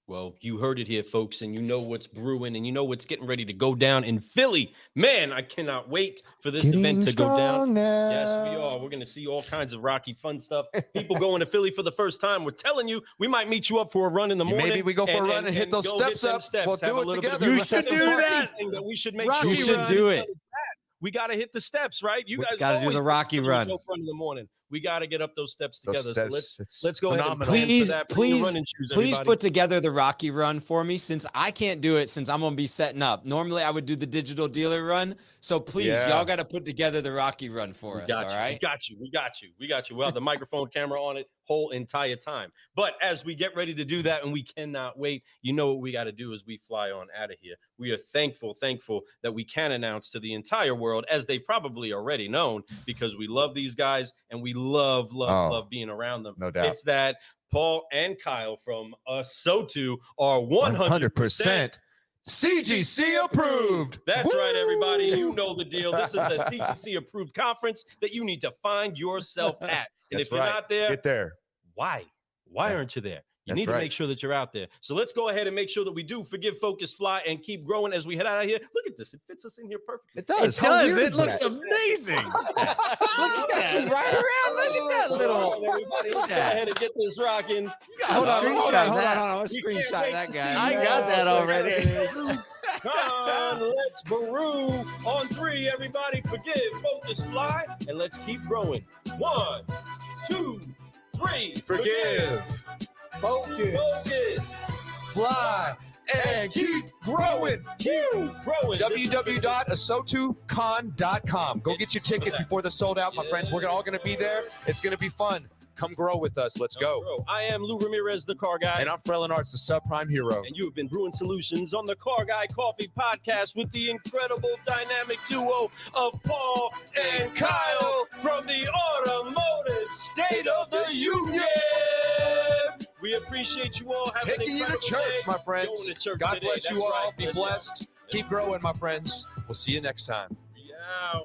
Well, you heard it here, folks, and you know what's brewing, and you know what's getting ready to go down in Philly. Man, I cannot wait for this event to go down. Now. Yes, we are. We're going to see all kinds of Rocky fun stuff. People going to Philly for the first time. We're telling you, we might meet you up for a run in the morning. Maybe we go for a run and hit those steps up. We'll do it together. You should do that. We should make You should do it. We got to hit the steps, right? You guys got to do the Rocky run. Go run in the morning. We got to get up those steps together. So let's go phenomenal. ahead and plan for that. Please put together the Rocky run for me, since I can't do it, since I'm going to be setting up. Normally I would do the digital dealer run. So please, y'all got to put together the Rocky run for us. All right. We got you. We'll have the microphone camera on it whole entire time. But as we get ready to do that, and we cannot wait, you know what we got to do is we fly on out of here. We are thankful that we can announce to the entire world, as they probably already known, because we love these guys and we love being around them. No doubt. It's that Paul and Kyle from ASOTU are 100% CGC approved. That's right, everybody. You know the deal. This is a CGC approved conference that you need to find yourself at. And That's if you're right. not there, Get there. why? Why aren't you there? You That's need to right. make sure that you're out there. So let's go ahead and make sure that we do forgive, focus, fly, and keep growing as we head out of here. Look at this. It fits us in here perfectly. It does. It How does. weird It is looks that? amazing. Look at that. You right around. Look at that All little. right, everybody, let's go ahead and get this rocking. Hold on. Screenshot that. Let's We can't screenshot wait that to see guy. I got that already. Con, let's brew on 3. Everybody, forgive, focus, fly, and let's keep growing. 1, 2, 3. Forgive, focus, focus, fly, and keep growing. keep growing. www.ASOTUCon.com. Go get your tickets before they're sold out, my friends. We're all going to be there. It's going to be fun. Come grow with us. Let's go. Bro, I am Lou Ramirez, the car guy. And I'm Frelin Arts, the subprime hero. And you have been brewing solutions on the Car Guy Coffee Podcast with the incredible dynamic duo of Paul and Kyle from the Automotive State of the Union. We appreciate you all having Taking an you to incredible church, day. my friends. Going to church God today. bless you That's all. right. Be blessed. Keep growing, my friends. We'll see you next time. Yeah.